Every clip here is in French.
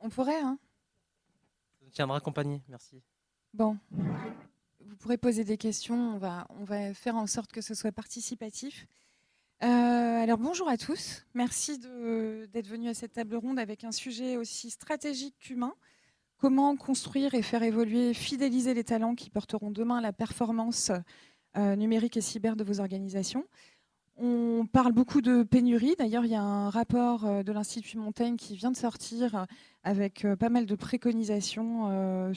On pourrait, hein? Ça nous tiendra compagnie, merci. Bon, vous pourrez poser des questions, on va faire en sorte que ce soit participatif. Alors bonjour à tous, merci d'être venus à cette table ronde avec un sujet aussi stratégique qu'humain. Comment construire et faire évoluer, fidéliser les talents qui porteront demain la performance numérique et cyber de vos organisations. On parle beaucoup de pénurie. D'ailleurs, il y a un rapport de l'Institut Montaigne qui vient de sortir avec pas mal de préconisations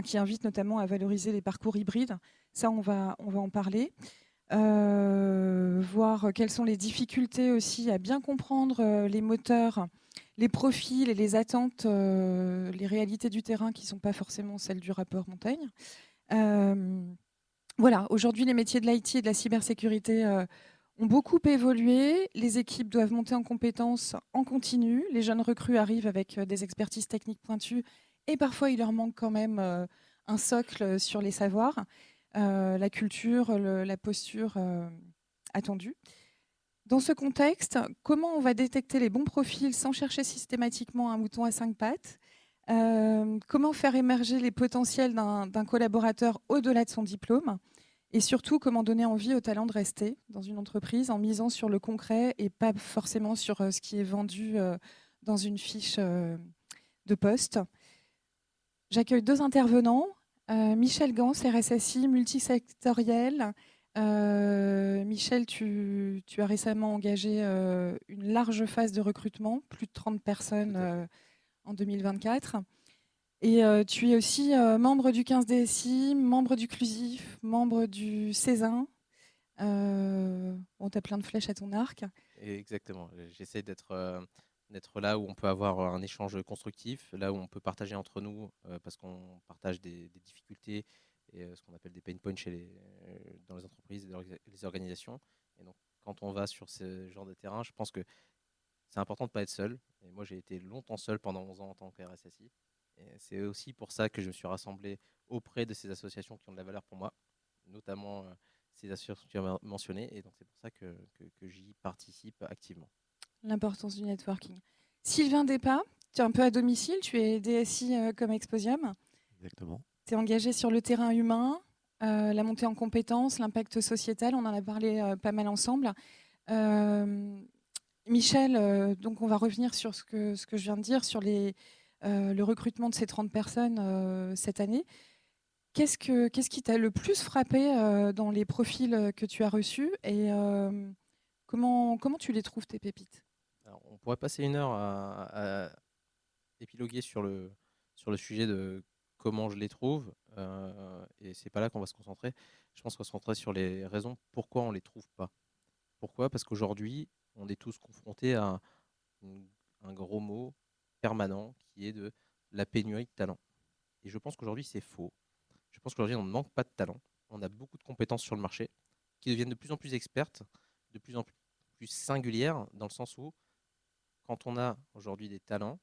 qui invitent notamment à valoriser les parcours hybrides. Ça, on va en parler. Voir quelles sont les difficultés aussi à bien comprendre les moteurs, les profils et les attentes, les réalités du terrain qui ne sont pas forcément celles du rapport Montaigne. Euh, voilà, aujourd'hui, les métiers de l'IT et de la cybersécurité ont beaucoup évolué. Les équipes doivent monter en compétences en continu. Les jeunes recrues arrivent avec des expertises techniques pointues et parfois, il leur manque quand même un socle sur les savoirs, la culture, la posture attendue. Dans ce contexte, comment on va détecter les bons profils sans chercher systématiquement un mouton à cinq pattes? Comment faire émerger les potentiels d'un collaborateur au-delà de son diplôme? Et surtout, comment donner envie aux talents de rester dans une entreprise en misant sur le concret et pas forcément sur ce qui est vendu dans une fiche de poste. J'accueille deux intervenants. Michel Gans, RSSI multisectoriel. Michel, tu as récemment engagé une large phase de recrutement, plus de 30 Tout personnes à fait. en 2024. Et tu es aussi membre du 15 DSI, membre du CLUSIF, membre du Césin. Bon, tu as plein de flèches à ton arc. Et exactement. J'essaie d'être là où on peut avoir un échange constructif, là où on peut partager entre nous, parce qu'on partage des difficultés et ce qu'on appelle des pain points dans les entreprises et dans les organisations. Et donc, quand on va sur ce genre de terrain, je pense que c'est important de ne pas être seul. Et moi, j'ai été longtemps seul pendant 11 ans en tant que RSSI. Et c'est aussi pour ça que je me suis rassemblé auprès de ces associations qui ont de la valeur pour moi, notamment ces associations que tu as mentionnées. Et donc, c'est pour ça que j'y participe activement. L'importance du networking. Sylvain Despas, tu es un peu à domicile, tu es DSI comme Exposium. Exactement. Tu es engagé sur le terrain humain, la montée en compétences, l'impact sociétal, on en a parlé pas mal ensemble. Euh, Michel, donc on va revenir sur ce que je viens de dire, sur le recrutement de ces 30 personnes cette année. Qu'est-ce qui t'a le plus frappé dans les profils que tu as reçus et comment tu les trouves, tes pépites? Alors, on pourrait passer une heure à épiloguer sur le sujet de comment je les trouve. Et c'est pas là qu'on va se concentrer. Je pense qu'on va se concentrer sur les raisons pourquoi on les trouve pas. Pourquoi? Parce qu'aujourd'hui, on est tous confrontés à une- un gros mot permanent qui est de la pénurie de talent. Et je pense qu'aujourd'hui, c'est faux. Je pense qu'aujourd'hui, on ne manque pas de talent. On a beaucoup de compétences sur le marché qui deviennent de plus en plus expertes, de plus en plus singulières, dans le sens où, quand on a aujourd'hui des talents,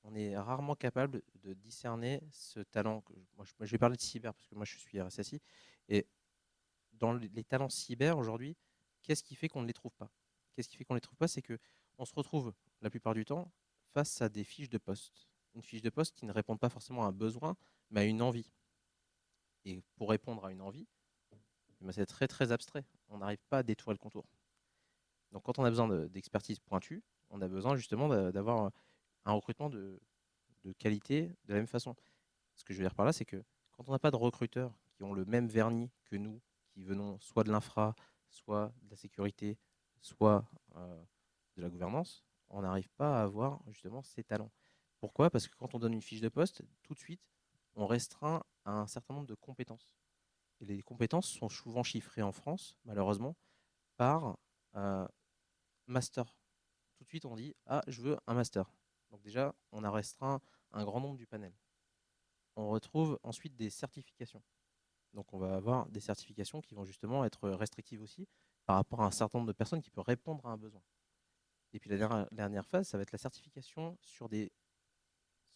on est rarement capable de discerner ce talent. Moi, je vais parler de cyber parce que moi, je suis RSSI. Et dans les talents cyber aujourd'hui, qu'est-ce qui fait qu'on ne les trouve pas? Qu'est-ce qui fait qu'on ne les trouve pas? C'est qu'on se retrouve la plupart du temps face à des fiches de poste. Une fiche de poste qui ne répond pas forcément à un besoin, mais à une envie. Et pour répondre à une envie, eh ben, c'est très très abstrait. On n'arrive pas à détourer le contour. Donc quand on a besoin d'expertise pointue, on a besoin justement d'avoir un recrutement de qualité de la même façon. Ce que je veux dire par là, c'est que quand on n'a pas de recruteurs qui ont le même vernis que nous, qui venons soit de l'infra, soit de la sécurité, soit de la gouvernance, on n'arrive pas à avoir justement ces talents. Pourquoi? Parce que quand on donne une fiche de poste, tout de suite, on restreint à un certain nombre de compétences. Et les compétences sont souvent chiffrées en France, malheureusement, par euh, master. Tout de suite, on dit, ah, je veux un master. Donc déjà, on a restreint un grand nombre du panel. On retrouve ensuite des certifications. Donc on va avoir des certifications qui vont justement être restrictives aussi par rapport à un certain nombre de personnes qui peuvent répondre à un besoin. Et puis la dernière phase, ça va être la certification sur des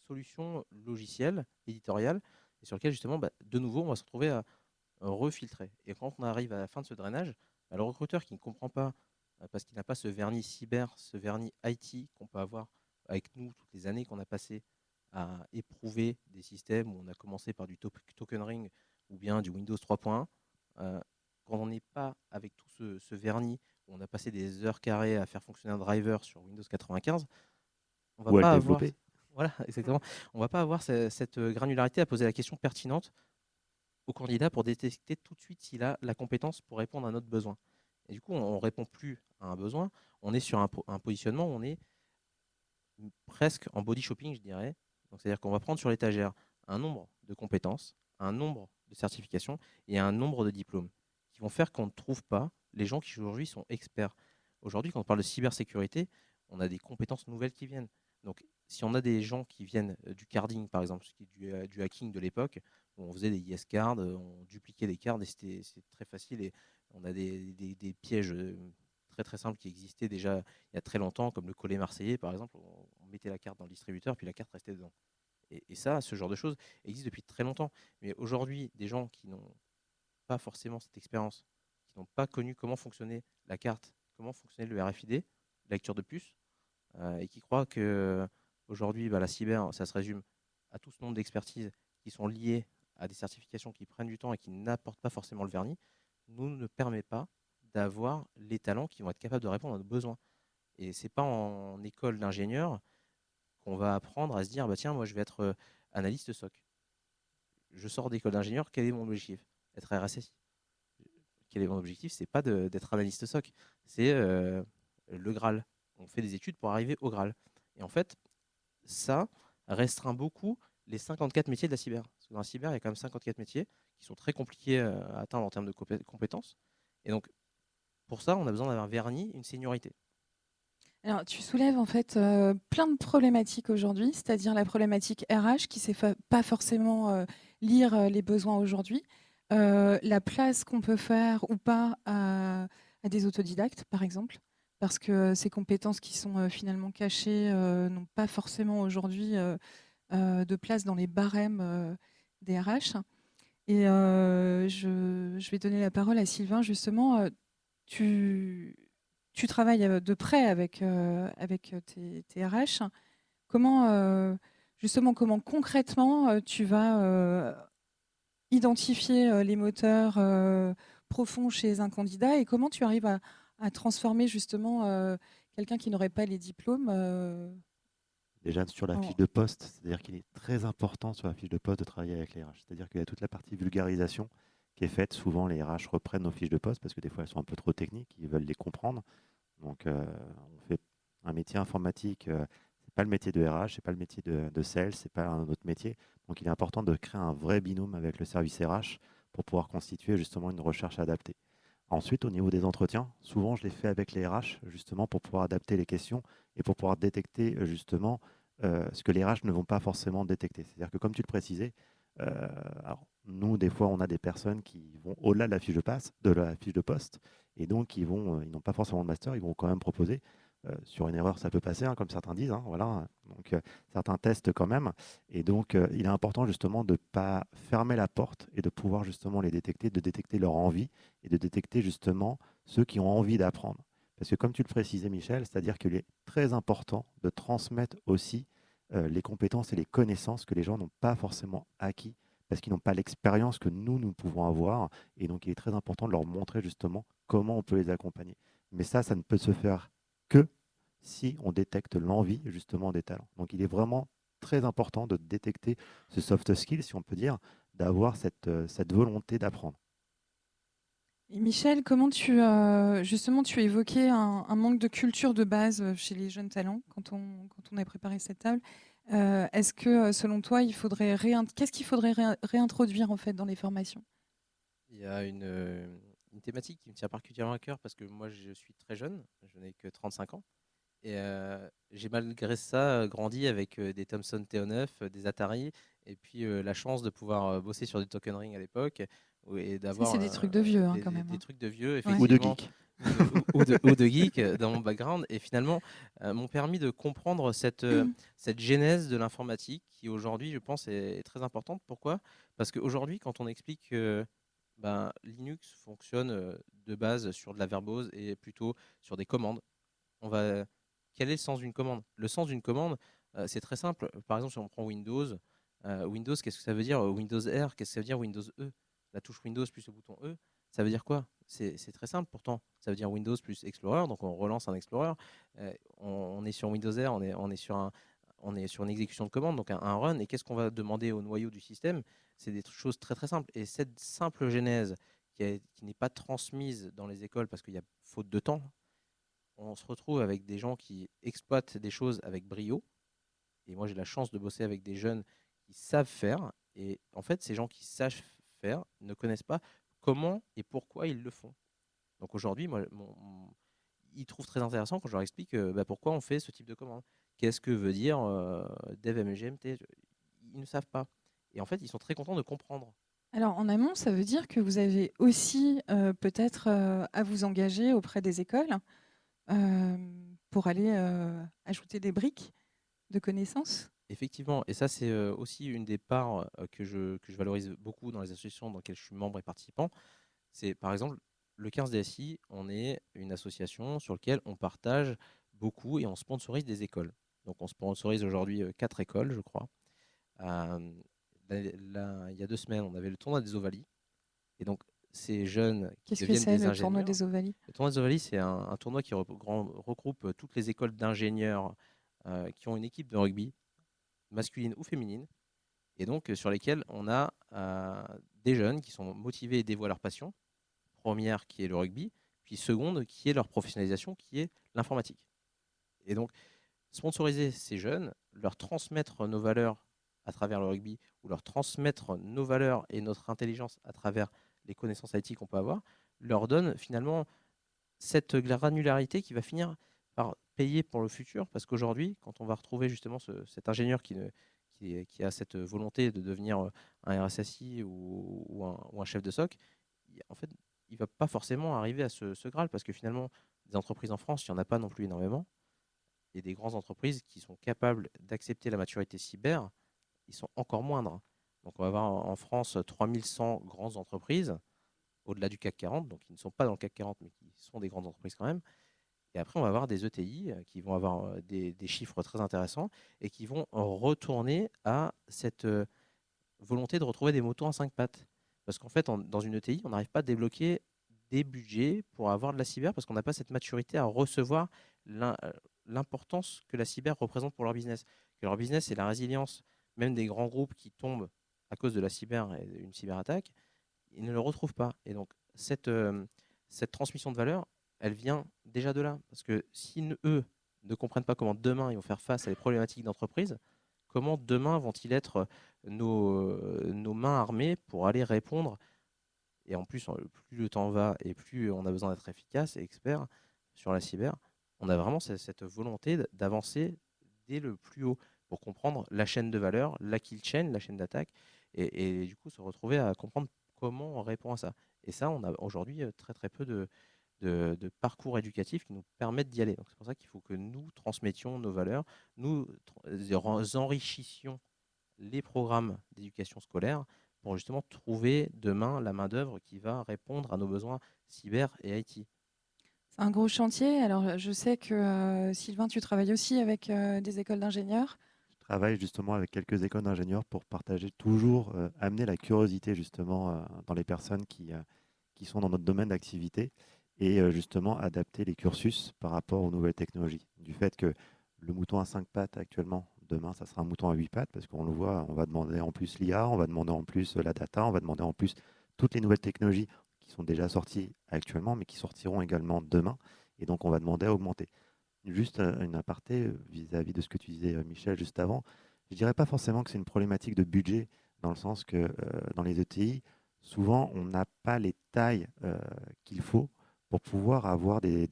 solutions logicielles, éditoriales, et sur lesquelles justement, de nouveau, on va se retrouver à refiltrer. Et quand on arrive à la fin de ce drainage, le recruteur qui ne comprend pas, parce qu'il n'a pas ce vernis cyber, ce vernis IT qu'on peut avoir avec nous toutes les années qu'on a passées à éprouver des systèmes où on a commencé par du token ring ou bien du Windows 3.1, quand on n'est pas avec tout ce vernis, où on a passé des heures carrées à faire fonctionner un driver sur Windows 95, on va Ou à le pas avoir, développer. voilà, exactement, on va pas avoir cette granularité à poser la question pertinente au candidat pour détecter tout de suite s'il a la compétence pour répondre à notre besoin. Et du coup, on ne répond plus à un besoin, on est sur un positionnement où on est presque en body shopping, je dirais. Donc, c'est-à-dire qu'on va prendre sur l'étagère un nombre de compétences, un nombre de certifications et un nombre de diplômes qui vont faire qu'on ne trouve pas les gens qui aujourd'hui sont experts. Aujourd'hui, quand on parle de cybersécurité, on a des compétences nouvelles qui viennent. Donc, si on a des gens qui viennent du carding, par exemple, ce qui est du hacking de l'époque, où on faisait des yes cards, on dupliquait des cards et c'était très facile. Et on a des pièges très très simples qui existaient déjà il y a très longtemps, comme le collet marseillais, par exemple. On mettait la carte dans le distributeur, puis la carte restait dedans. Et ça, ce genre de choses existe depuis très longtemps. Mais aujourd'hui, des gens qui n'ont pas forcément cette expérience, qui n'ont pas connu comment fonctionnait la carte, comment fonctionnait le RFID, la lecture de puce, et qui croient que aujourd'hui, la cyber, ça se résume à tout ce nombre d'expertises qui sont liées à des certifications qui prennent du temps et qui n'apportent pas forcément le vernis, nous ne permet pas d'avoir les talents qui vont être capables de répondre à nos besoins. Et c'est pas en école d'ingénieur qu'on va apprendre à se dire, bah tiens, moi je vais être analyste SOC. Je sors d'école d'ingénieur, quel est mon objectif? Être RSSI. Quel est mon objectif? C'est pas d'être analyste SOC, c'est le Graal. On fait des études pour arriver au Graal. Et en fait, ça restreint beaucoup les 54 métiers de la cyber. Parce que dans la cyber, il y a quand même 54 métiers qui sont très compliqués à atteindre en termes de compétences. Et donc, pour ça, on a besoin d'avoir un vernis, une seniorité. Alors, tu soulèves en fait plein de problématiques aujourd'hui, c'est-à-dire la problématique RH qui ne sait pas forcément lire les besoins aujourd'hui, la place qu'on peut faire ou pas à des autodidactes, par exemple, parce que ces compétences qui sont finalement cachées n'ont pas forcément aujourd'hui de place dans les barèmes des RH. Et je vais donner la parole à Sylvain, justement. Tu, tu travailles de près avec tes RH. Comment, justement, comment concrètement tu vas identifier les moteurs profonds chez un candidat et comment tu arrives à transformer justement quelqu'un qui n'aurait pas les diplômes Déjà sur la en... fiche de poste, c'est-à-dire qu'il est très important sur la fiche de poste de travailler avec les RH. C'est-à-dire qu'il y a toute la partie vulgarisation qui est faite. Souvent, les RH reprennent nos fiches de poste parce que des fois, elles sont un peu trop techniques, ils veulent les comprendre. Donc, on fait un métier informatique, c'est pas le métier de RH, c'est pas le métier de sales, c'est pas un autre métier. Donc, il est important de créer un vrai binôme avec le service RH pour pouvoir constituer justement une recherche adaptée. Ensuite, au niveau des entretiens, souvent je les fais avec les RH justement pour pouvoir adapter les questions et pour pouvoir détecter justement ce que les RH ne vont pas forcément détecter. C'est-à-dire que comme tu le précisais, alors, nous des fois on a des personnes qui vont au-delà de la fiche de poste et donc ils n'ont pas forcément de master, ils vont quand même proposer. Sur une erreur, ça peut passer, hein, comme certains disent. Hein, voilà. Donc certains testent quand même. Et donc il est important justement de ne pas fermer la porte et de pouvoir justement les détecter, de détecter leur envie et de détecter justement ceux qui ont envie d'apprendre. Parce que comme tu le précisais, Michel, c'est-à-dire qu'il est très important de transmettre aussi les compétences et les connaissances que les gens n'ont pas forcément acquis parce qu'ils n'ont pas l'expérience que nous pouvons avoir. Et donc, il est très important de leur montrer justement comment on peut les accompagner. Mais ça ne peut se faire que si on détecte l'envie justement des talents. Donc, il est vraiment très important de détecter ce soft skill, si on peut dire, d'avoir cette volonté d'apprendre. Et Michel, comment justement tu évoquais un manque de culture de base chez les jeunes talents quand on a préparé cette table. Est-ce que selon toi, qu'est-ce qu'il faudrait réintroduire en fait dans les formations? Il y a une thématique qui me tient particulièrement à cœur parce que moi, je suis très jeune, je n'ai que 35 ans. Et j'ai malgré ça grandi avec des Thomson TO9, des Atari, et puis la chance de pouvoir bosser sur du token ring à l'époque et Ça, d'avoir c'est des trucs de vieux hein, quand même. des Hein. trucs de vieux, Ouais. Ou de effectivement, geek. ou de geek dans mon background, et finalement m'ont permis de comprendre cette genèse de l'informatique qui aujourd'hui, je pense, est très importante. Pourquoi? Parce qu'aujourd'hui, quand on explique que Linux fonctionne de base sur de la verbose et plutôt sur des commandes, on va quel est le sens d'une commande? Le sens d'une commande, c'est très simple. Par exemple, si on prend Windows, Windows, qu'est-ce que ça veut dire? Windows R, qu'est-ce que ça veut dire Windows E? La touche Windows plus le bouton E, ça veut dire quoi? C'est très simple pourtant. Ça veut dire Windows plus Explorer, donc on relance un Explorer. On est sur Windows R, on est sur une exécution de commande, donc un run. Et qu'est-ce qu'on va demander au noyau du système? C'est des choses très très simples. Et cette simple genèse qui n'est pas transmise dans les écoles parce qu'il y a faute de temps, on se retrouve avec des gens qui exploitent des choses avec brio. Et moi, j'ai la chance de bosser avec des jeunes qui savent faire. Et en fait, ces gens qui savent faire ne connaissent pas comment et pourquoi ils le font. Donc aujourd'hui, moi, ils trouvent très intéressant quand je leur explique pourquoi on fait ce type de commande. Qu'est-ce que veut dire dev MGMT? Ils ne savent pas. Et en fait, ils sont très contents de comprendre. Alors, en amont, ça veut dire que vous avez aussi peut-être à vous engager auprès des écoles pour aller ajouter des briques de connaissances. Effectivement, et ça c'est aussi une des parts que je valorise beaucoup dans les associations dans lesquelles je suis membre et participant. C'est par exemple le 15 DSI, on est une association sur laquelle on partage beaucoup et on sponsorise des écoles. Donc on sponsorise aujourd'hui 4 écoles, je crois. Euh, il y a 2 semaines, on avait le tournoi des Ovalie. Et donc ces jeunes qui Qu'est-ce que deviennent c'est des le tournoi ingénieurs. des Ovalie? Le tournoi des Ovalie, c'est un tournoi qui regroupe toutes les écoles d'ingénieurs qui ont une équipe de rugby, masculine ou féminine, et donc sur lesquels on a des jeunes qui sont motivés et dévouent à leur passion. Première qui est le rugby, puis seconde qui est leur professionnalisation, qui est l'informatique. Et donc sponsoriser ces jeunes, leur transmettre nos valeurs à travers le rugby, ou leur transmettre nos valeurs et notre intelligence à travers les connaissances IT qu'on peut avoir, leur donne finalement cette granularité qui va finir par payer pour le futur, parce qu'aujourd'hui, quand on va retrouver justement cet ingénieur qui a cette volonté de devenir un RSSI ou un chef de SOC, en fait, il ne va pas forcément arriver à ce Graal, parce que finalement, des entreprises en France, il n'y en a pas non plus énormément, et des grandes entreprises qui sont capables d'accepter la maturité cyber, ils sont encore moindres. Donc on va avoir en France 3100 grandes entreprises, au-delà du CAC 40, donc qui ne sont pas dans le CAC 40, mais qui sont des grandes entreprises quand même. Et après, on va avoir des ETI qui vont avoir des chiffres très intéressants et qui vont retourner à cette volonté de retrouver des motos en 5 pattes. Parce qu'en fait, dans une ETI, on n'arrive pas à débloquer des budgets pour avoir de la cyber parce qu'on n'a pas cette maturité à recevoir l'importance que la cyber représente pour leur business. Que leur business, c'est la résilience. Même des grands groupes qui tombent à cause de la cyber et d'une cyberattaque, ils ne le retrouvent pas. Et donc, cette transmission de valeur, elle vient déjà de là. Parce que si eux ne comprennent pas comment demain ils vont faire face à des problématiques d'entreprise, comment demain vont-ils être nos mains armées pour aller répondre? Et en plus, plus le temps va et plus on a besoin d'être efficace et expert sur la cyber, on a vraiment cette volonté d'avancer dès le plus haut pour comprendre la chaîne de valeur, la kill chain, la chaîne d'attaque, et du coup se retrouver à comprendre comment on répond à ça. Et ça, on a aujourd'hui très très peu de parcours éducatifs qui nous permettent d'y aller. Donc c'est pour ça qu'il faut que nous transmettions nos valeurs, nous enrichissions les programmes d'éducation scolaire pour justement trouver demain la main-d'œuvre qui va répondre à nos besoins cyber et IT. C'est un gros chantier. Alors, je sais que Sylvain, tu travailles aussi avec des écoles d'ingénieurs. Je travaille justement avec quelques écoles d'ingénieurs pour partager toujours, amener la curiosité justement dans les personnes qui sont dans notre domaine d'activité et justement adapter les cursus par rapport aux nouvelles technologies. Du fait que le mouton à 5 pattes actuellement, demain, ça sera un mouton à 8 pattes parce qu'on le voit, on va demander en plus l'IA, on va demander en plus la data, on va demander en plus toutes les nouvelles technologies qui sont déjà sorties actuellement, mais qui sortiront également demain. Et donc, on va demander à augmenter. Juste une aparté vis-à-vis de ce que tu disais, Michel, juste avant. Je dirais pas forcément que c'est une problématique de budget, dans le sens que dans les ETI, souvent, on n'a pas les tailles qu'il faut pour pouvoir avoir des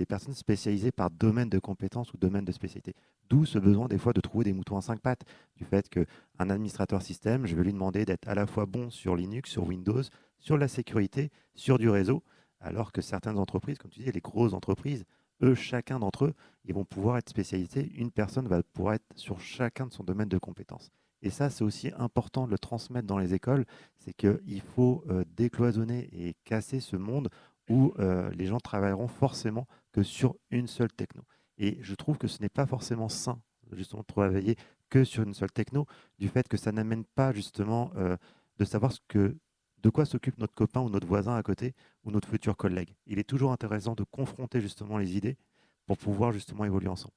personnes spécialisées par domaine de compétences ou domaine de spécialité. D'où ce besoin des fois de trouver des moutons à 5 pattes, du fait qu'un administrateur système, je vais lui demander d'être à la fois bon sur Linux, sur Windows, sur la sécurité, sur du réseau, alors que certaines entreprises, comme tu dis, les grosses entreprises, eux, chacun d'entre eux, ils vont pouvoir être spécialisés. Une personne va pouvoir être sur chacun de son domaine de compétences. Et ça, c'est aussi important de le transmettre dans les écoles, c'est qu'il faut décloisonner et casser ce monde où les gens travailleront forcément que sur une seule techno. Et je trouve que ce n'est pas forcément sain, justement, de travailler que sur une seule techno, du fait que ça n'amène pas, justement, de savoir de quoi s'occupe notre copain ou notre voisin à côté ou notre futur collègue. Il est toujours intéressant de confronter, justement, les idées pour pouvoir, justement, évoluer ensemble.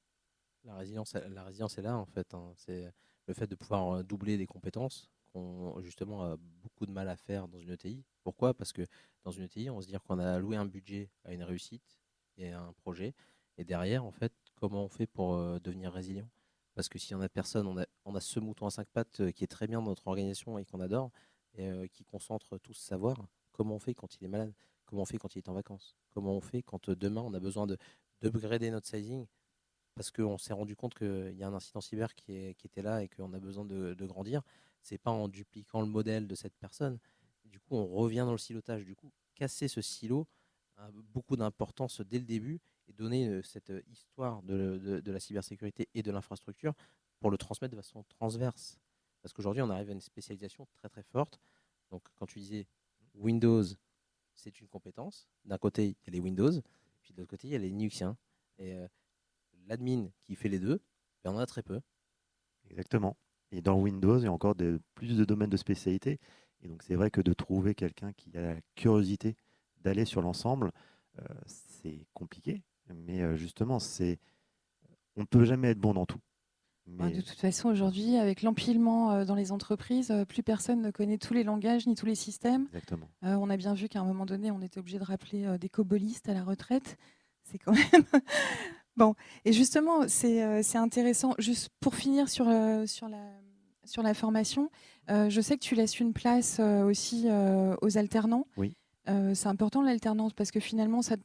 La résilience est là, en fait, hein. C'est le fait de pouvoir doubler des compétences qu'on justement a beaucoup de mal à faire dans une ETI. Pourquoi? Parce que dans une ETI, on va se dire qu'on a alloué un budget à une réussite et à un projet. Et derrière, en fait, comment on fait pour devenir résilient? Parce que s'il y en a personne, on a ce mouton à cinq pattes qui est très bien dans notre organisation et qu'on adore, et qui concentre tout ce savoir. Comment on fait quand il est malade? Comment on fait quand il est en vacances? Comment on fait quand demain on a besoin de d'upgrader notre sizing parce qu'on s'est rendu compte qu'il y a un incident cyber qui était là et qu'on a besoin de grandir? C'est pas en dupliquant le modèle de cette personne. Du coup, on revient dans le silotage. Du coup, casser ce silo a beaucoup d'importance dès le début et donner cette histoire de la cybersécurité et de l'infrastructure pour le transmettre de façon transverse. Parce qu'aujourd'hui, on arrive à une spécialisation très très forte. Donc, quand tu disais Windows, c'est une compétence. D'un côté, il y a les Windows, puis de l'autre côté, il y a les Linuxiens. Et l'admin qui fait les deux, ben, on en a très peu. Exactement. Et dans Windows, il y a encore plus de domaines de spécialité. Et donc, c'est vrai que de trouver quelqu'un qui a la curiosité d'aller sur l'ensemble, c'est compliqué. Mais justement, on ne peut jamais être bon dans tout. De Mais toute façon, aujourd'hui, avec l'empilement dans les entreprises, plus personne ne connaît tous les langages ni tous les systèmes. exactement. On a bien vu qu'à un moment donné, on était obligé de rappeler des cobolistes à la retraite. C'est quand même bon. Et justement, c'est intéressant. Juste pour finir sur la formation, je sais que tu laisses une place aussi aux alternants. Oui. C'est important l'alternance parce que finalement, ça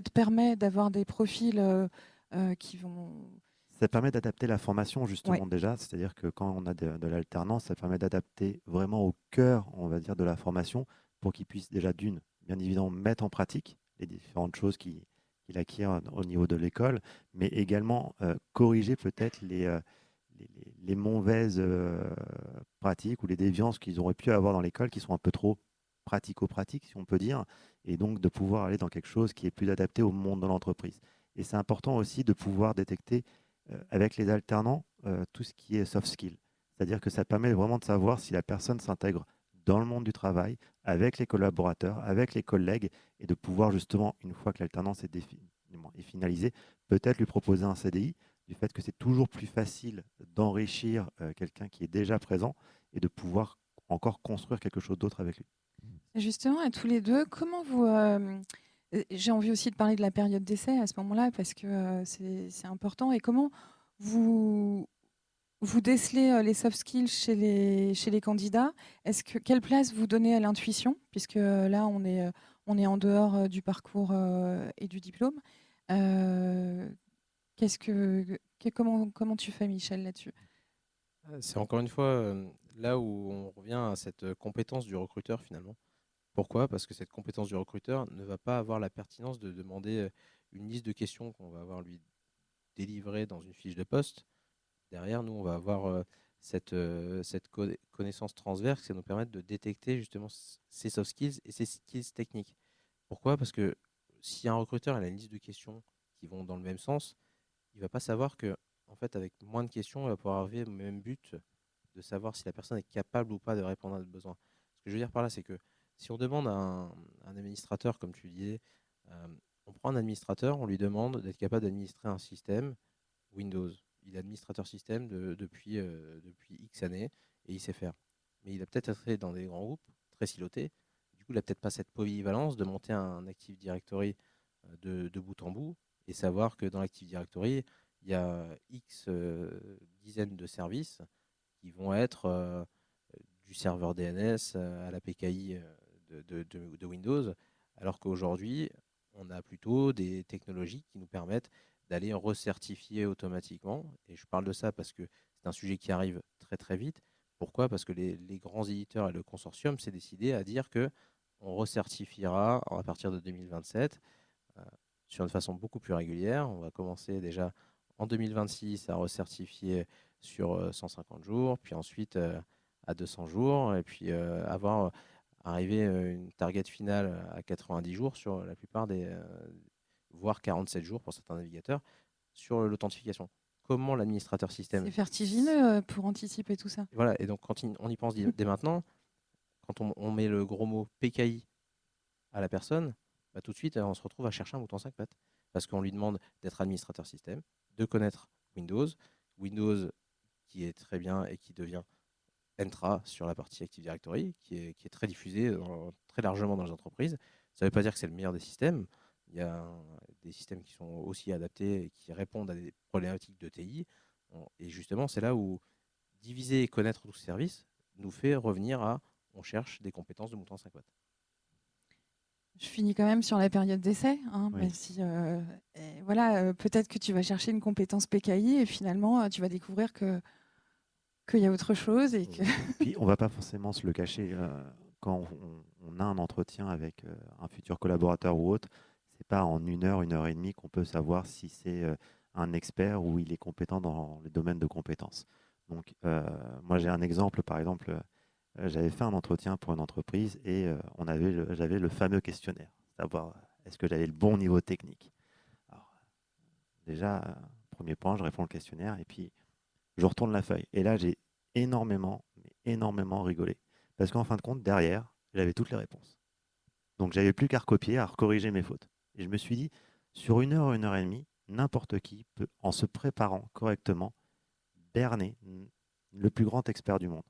te permet d'avoir des profils qui vont. Ça permet d'adapter la formation Ouais. justement déjà, c'est-à-dire que quand on a de l'alternance, ça permet d'adapter vraiment au cœur, on va dire, de la formation pour qu'il puisse déjà bien évidemment, mettre en pratique les différentes choses qu'il acquiert au niveau de l'école, mais également corriger peut-être les mauvaises pratiques ou les déviances qu'ils auraient pu avoir dans l'école qui sont un peu trop pratico-pratiques, si on peut dire, et donc de pouvoir aller dans quelque chose qui est plus adapté au monde de l'entreprise. Et c'est important aussi de pouvoir détecter avec les alternants tout ce qui est soft skill. C'est-à-dire que ça permet vraiment de savoir si la personne s'intègre dans le monde du travail, avec les collaborateurs, avec les collègues, et de pouvoir justement, une fois que l'alternance est finalisée, peut-être lui proposer un CDI, du fait que c'est toujours plus facile d'enrichir quelqu'un qui est déjà présent et de pouvoir encore construire quelque chose d'autre avec lui. Justement, à tous les deux, comment vous... j'ai envie aussi de parler de la période d'essai à ce moment-là parce que c'est important. Et comment vous, vous décelez les soft skills chez les candidats? Quelle place vous donnez à l'intuition? Puisque là, on est en dehors du parcours et du diplôme. Euh, comment tu fais, Michel, là-dessus? C'est encore une fois là où on revient à cette compétence du recruteur finalement. Pourquoi? Parce que cette compétence du recruteur ne va pas avoir la pertinence de demander une liste de questions qu'on va avoir lui délivrer dans une fiche de poste. Derrière, nous, on va avoir cette connaissance transverse qui va nous permettre de détecter justement ces soft skills et ces skills techniques. Pourquoi? Parce que si un recruteur a une liste de questions qui vont dans le même sens, il va pas savoir que, en fait, avec moins de questions, il va pouvoir arriver au même but de savoir si la personne est capable ou pas de répondre à notre besoin. Ce que je veux dire par là, c'est que si on demande à un administrateur, comme tu disais, euh, on prend un administrateur, on lui demande d'être capable d'administrer un système Windows. Il est administrateur système depuis X années et il sait faire. Mais il a peut-être été dans des grands groupes très silotés. Du coup, il n'a peut-être pas cette polyvalence de monter un Active Directory de bout en bout et savoir que dans l'Active Directory, il y a X dizaines de services qui vont être du serveur DNS à la PKI de Windows, alors qu'aujourd'hui, on a plutôt des technologies qui nous permettent d'aller recertifier automatiquement. Et je parle de ça parce que c'est un sujet qui arrive très très vite. Pourquoi? Parce que les grands éditeurs et le consortium s'est décidé à dire que on recertifiera à partir de 2027 euh, sur une façon beaucoup plus régulière. On va commencer déjà en 2026 à recertifier sur 150 jours, puis ensuite à 200 jours, et puis avoir arrivé une target finale à 90 jours sur la plupart voire 47 jours pour certains navigateurs. sur l'authentification. Comment l'administrateur système... C'est vertigineux pour anticiper tout ça. Voilà, et donc quand on y pense dès maintenant, quand on met le gros mot PKI à la personne, bah, tout de suite, on se retrouve à chercher un mouton à 5 pattes. Parce qu'on lui demande d'être administrateur système, de connaître Windows, Windows qui est très bien et qui devient Entra sur la partie Active Directory, qui est très diffusé très largement dans les entreprises. Ça ne veut pas dire que c'est le meilleur des systèmes. Il y a des systèmes qui sont aussi adaptés et qui répondent à des problématiques de TI. Et justement, c'est là où diviser et connaître tous ces services nous fait revenir à on cherche des compétences de mouton à 5 pattes. Je finis quand même sur la période d'essai, hein, Oui. même si voilà, peut-être que tu vas chercher une compétence PKI et finalement tu vas découvrir qu'il y a autre chose et que Puis on va pas forcément se le cacher. Quand on a un entretien avec un futur collaborateur ou autre, c'est pas en 1 heure et demie qu'on peut savoir si c'est un expert ou il est compétent dans le domaine de compétences. Donc moi j'ai un exemple, par exemple, j'avais fait un entretien pour une entreprise et j'avais le fameux questionnaire, savoir est-ce que j'avais le bon niveau technique. Alors, déjà, premier point, je réponds au questionnaire et puis je retourne la feuille. Et là, j'ai énormément, mais énormément rigolé. Parce qu'en fin de compte, derrière, j'avais toutes les réponses. Donc, j'avais plus qu'à recopier, à corriger mes fautes. Et je me suis dit, sur 1 heure et demie, n'importe qui peut, en se préparant correctement, berner le plus grand expert du monde.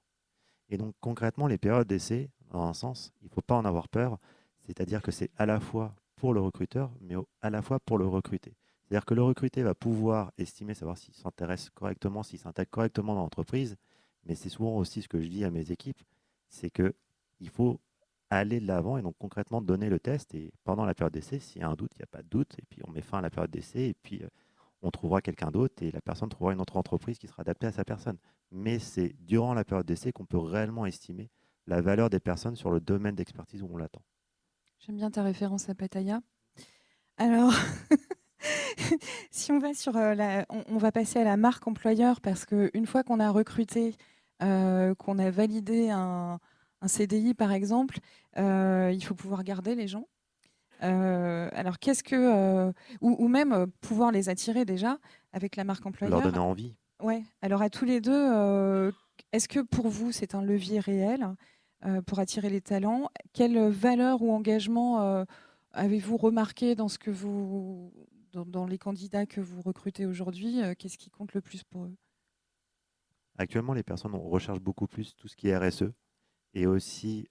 Et donc, concrètement, les périodes d'essai, dans un sens, il ne faut pas en avoir peur. C'est-à-dire que c'est à la fois pour le recruteur, mais à la fois pour le recruter. C'est-à-dire que le recruté va pouvoir estimer, savoir s'il s'intéresse correctement, s'il s'intègre correctement dans l'entreprise. Mais c'est souvent aussi ce que je dis à mes équipes, c'est qu'il faut aller de l'avant et donc concrètement donner le test. Et pendant la période d'essai, s'il y a un doute, il n'y a pas de doute. Et puis on met fin à la période d'essai et puis on trouvera quelqu'un d'autre et la personne trouvera une autre entreprise qui sera adaptée à sa personne. Mais c'est durant la période d'essai qu'on peut réellement estimer la valeur des personnes sur le domaine d'expertise où on l'attend. j'aime bien ta référence à Pattaya. Alors, si on va sur on va passer à la marque employeur parce qu'une fois qu'on a recruté, qu'on a validé un CDI par exemple, il faut pouvoir garder les gens. Alors qu'est-ce que ou même pouvoir les attirer déjà avec la marque Leur employeur. donner envie. Ouais. Alors à tous les deux, est-ce que pour vous c'est un levier réel pour attirer les talents? Quelle valeur ou engagement avez-vous remarqué dans ce que dans les candidats que vous recrutez aujourd'hui? Qu'est-ce qui compte le plus pour eux? Actuellement, les personnes recherchent beaucoup plus tout ce qui est RSE et aussi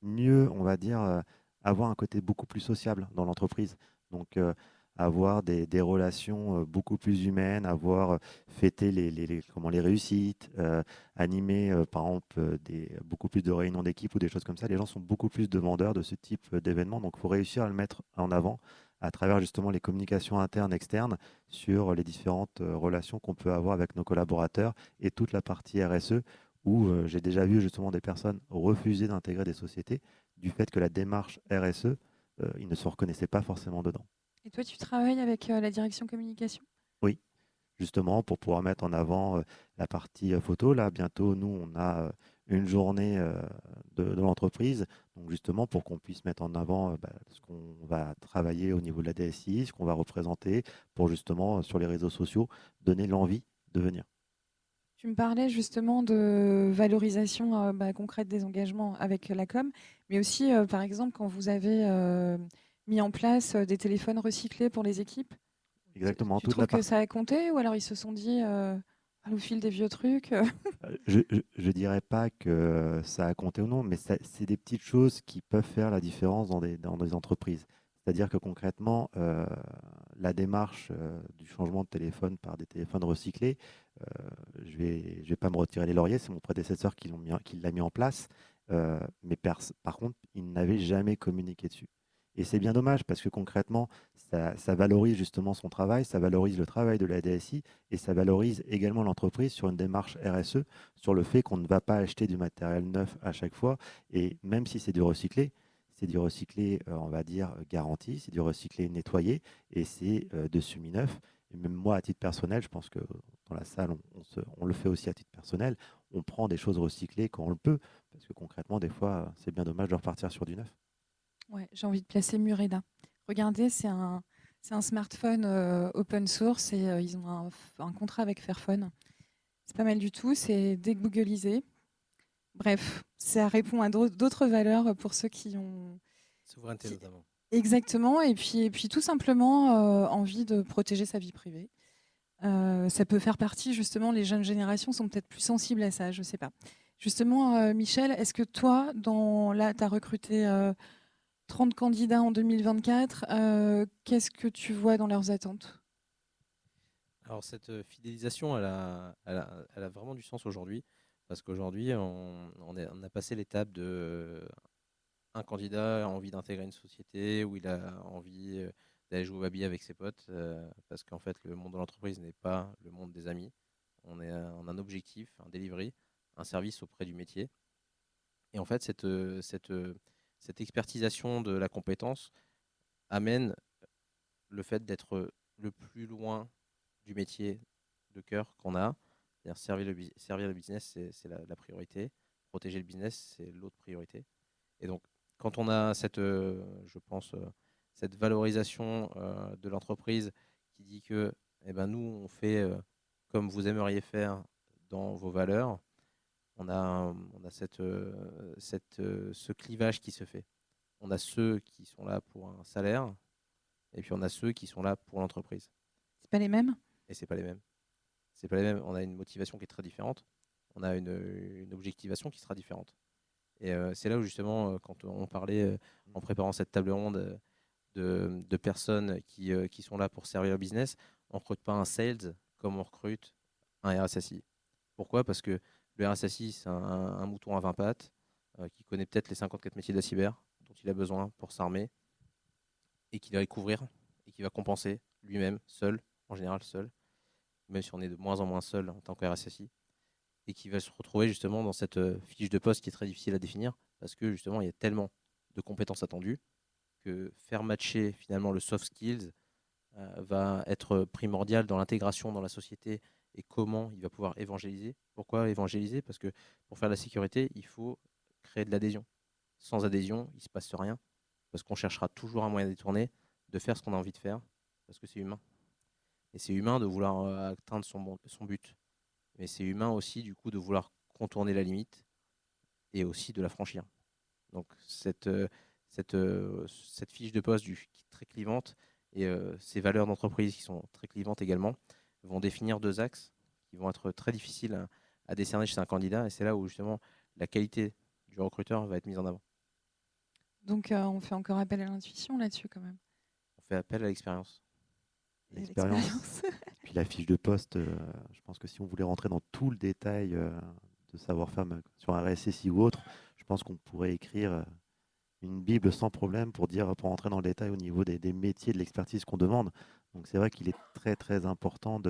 mieux, on va dire, avoir un côté beaucoup plus sociable dans l'entreprise. Donc, avoir des relations beaucoup plus humaines, avoir fêté les réussites, animer, par exemple, beaucoup plus de réunions d'équipe ou des choses comme ça. Les gens sont beaucoup plus demandeurs de ce type d'événements. Donc, il faut réussir à le mettre en avant à travers justement les communications internes, externes, sur les différentes relations qu'on peut avoir avec nos collaborateurs et toute la partie RSE où j'ai déjà vu justement des personnes refuser d'intégrer des sociétés du fait que la démarche RSE, ils ne se reconnaissaient pas forcément dedans. Et toi, tu travailles avec la direction communication? Oui, justement pour pouvoir mettre en avant la partie photo. Là, bientôt, nous, on a une journée de l'entreprise, donc justement pour qu'on puisse mettre en avant ce qu'on va travailler au niveau de la DSI, ce qu'on va représenter, pour justement, sur les réseaux sociaux, donner l'envie de venir. Tu me parlais justement de valorisation concrète des engagements avec la com, mais aussi, par exemple, quand vous avez mis en place des téléphones recyclés pour les équipes, Exactement, tu toute la trouves que partie. ça a compté ou alors ils se sont dit au fil des vieux trucs Je dirais pas que ça a compté ou non, mais c'est des petites choses qui peuvent faire la différence dans des entreprises. C'est-à-dire que concrètement, la démarche du changement de téléphone par des téléphones recyclés, je vais pas me retirer les lauriers, c'est mon prédécesseur qui l'a mis en place, mais par contre, il n'avait jamais communiqué dessus. Et c'est bien dommage parce que concrètement, ça valorise justement son travail, ça valorise le travail de la DSI et ça valorise également l'entreprise sur une démarche RSE, sur le fait qu'on ne va pas acheter du matériel neuf à chaque fois. Et même si c'est du recyclé, on va dire, garanti, c'est du recyclé nettoyé et c'est de semi-neuf. Et même moi, à titre personnel, je pense que dans la salle, on le fait aussi à titre personnel. On prend des choses recyclées quand on le peut, parce que concrètement, des fois, c'est bien dommage de repartir sur du neuf. Ouais, j'ai envie de placer Mureda. Regardez, C'est un smartphone open source et ils ont un contrat avec Fairphone. C'est pas mal du tout, c'est dégooglisé. Bref, ça répond à d'autres valeurs pour ceux qui ont Souveraineté qui- notamment. exactement, et puis tout simplement envie de protéger sa vie privée. Ça peut faire partie, justement, les jeunes générations sont peut-être plus sensibles à ça, je ne sais pas. Justement, Michel, est-ce que toi, là, tu as recruté 30 candidats en 2024, qu'est-ce que tu vois dans leurs attentes? Alors cette fidélisation, elle a vraiment du sens aujourd'hui, parce qu'aujourd'hui, on a passé l'étape de un candidat a envie d'intégrer une société où il a envie d'aller jouer au baby avec ses potes, parce qu'en fait, le monde de l'entreprise n'est pas le monde des amis. On a un objectif, un delivery, un service auprès du métier. Et en fait, cette expertisation de la compétence amène le fait d'être le plus loin du métier de cœur qu'on a. C'est-à-dire servir le business, c'est la priorité. Protéger le business, c'est l'autre priorité. Et donc, quand on a je pense, cette valorisation de l'entreprise qui dit que eh ben, nous, on fait comme vous aimeriez faire dans vos valeurs, on a ce clivage qui se fait. On a ceux qui sont là pour un salaire, et puis on a ceux qui sont là pour l'entreprise. C'est pas les mêmes? Et c'est pas les mêmes. C'est pas les mêmes. On a une motivation qui est très différente. On a une objectivation qui sera différente. Et c'est là où justement, quand on parlait en préparant cette table ronde de personnes qui sont là pour servir le business, on ne recrute pas un sales comme on recrute un RSSI. Pourquoi? Parce que le RSSI, c'est un mouton à 20 pattes qui connaît peut-être les 54 métiers de la cyber dont il a besoin pour s'armer et qui va les couvrir et qui va compenser lui-même, seul, en général seul, même si on est de moins en moins seul en tant que RSSI, et qui va se retrouver justement dans cette fiche de poste qui est très difficile à définir parce que justement il y a tellement de compétences attendues que faire matcher finalement le soft skills va être primordial dans l'intégration dans la société et comment il va pouvoir évangéliser. Pourquoi évangéliser? Parce que pour faire de la sécurité, il faut créer de l'adhésion. Sans adhésion, il ne se passe rien parce qu'on cherchera toujours un moyen détourné de faire ce qu'on a envie de faire parce que c'est humain. Et c'est humain de vouloir atteindre son but. Mais c'est humain aussi du coup de vouloir contourner la limite et aussi de la franchir. Donc cette fiche de poste qui est très clivante et ces valeurs d'entreprise qui sont très clivantes également vont définir deux axes qui vont être très difficiles à décerner chez un candidat. Et c'est là où justement la qualité du recruteur va être mise en avant. Donc, on fait encore appel à l'intuition là-dessus, quand même. On fait appel à l'expérience. Et à L'expérience. l'expérience. Puis la fiche de poste, je pense que si on voulait rentrer dans tout le détail de savoir-faire sur un RSSI ou autre, je pense qu'on pourrait écrire une bible sans problème pour rentrer dans le détail au niveau des métiers, de l'expertise qu'on demande. Donc c'est vrai qu'il est très très important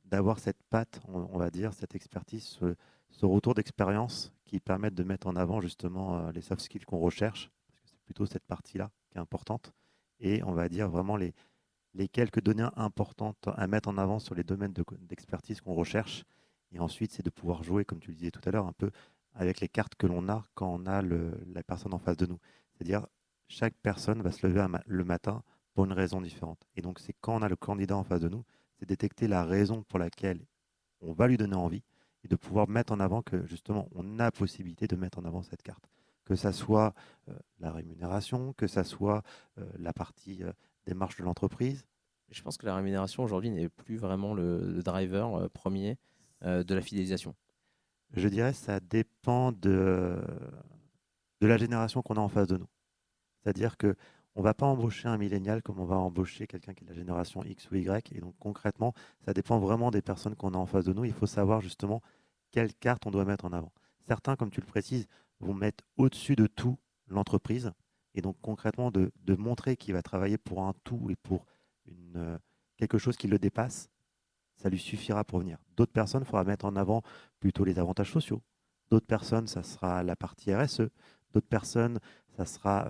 d'avoir cette patte, on va dire, cette expertise, ce retour d'expérience qui permettent de mettre en avant justement les soft skills qu'on recherche, parce que c'est plutôt cette partie-là qui est importante, et on va dire vraiment les quelques données importantes à mettre en avant sur les domaines d'expertise qu'on recherche. Et ensuite, c'est de pouvoir jouer, comme tu le disais tout à l'heure, un peu avec les cartes que l'on a quand on a la personne en face de nous. C'est-à-dire, chaque personne va se lever le matin pour une raison différente. Et donc, c'est quand on a le candidat en face de nous, c'est détecter la raison pour laquelle on va lui donner envie et de pouvoir mettre en avant que, justement, on a possibilité de mettre en avant cette carte. Que ça soit la rémunération, que ça soit la partie démarche de l'entreprise. Je pense que la rémunération aujourd'hui n'est plus vraiment le driver premier de la fidélisation. Je dirais que ça dépend de la génération qu'on a en face de nous. C'est-à-dire que on ne va pas embaucher un millénial comme on va embaucher quelqu'un qui est de la génération X ou Y. Et donc concrètement, ça dépend vraiment des personnes qu'on a en face de nous. Il faut savoir justement quelle carte on doit mettre en avant. Certains, comme tu le précises, vont mettre au-dessus de tout l'entreprise. Et donc concrètement, de montrer qu'il va travailler pour un tout et pour quelque chose qui le dépasse, ça lui suffira pour venir. D'autres personnes, il faudra mettre en avant plutôt les avantages sociaux. D'autres personnes, ça sera la partie RSE. D'autres personnes, ça sera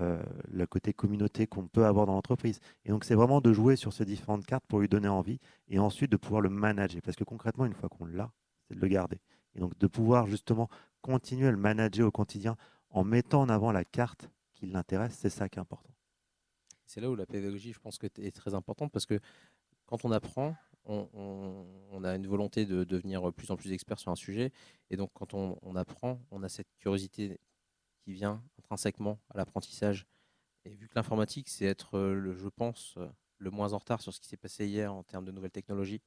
le côté communauté qu'on peut avoir dans l'entreprise. Et donc, c'est vraiment de jouer sur ces différentes cartes pour lui donner envie et ensuite de pouvoir le manager. Parce que concrètement, une fois qu'on l'a, c'est de le garder. Et donc, de pouvoir justement continuer à le manager au quotidien en mettant en avant la carte qui l'intéresse, c'est ça qui est important. C'est là où la pédagogie, je pense, est très importante parce que quand on apprend, on a une volonté de devenir de plus en plus expert sur un sujet. Et donc, quand on apprend, on a cette curiosité qui vient intrinsèquement à l'apprentissage. Et vu que l'informatique, c'est être, je pense, le moins en retard sur ce qui s'est passé hier en termes de nouvelles technologies,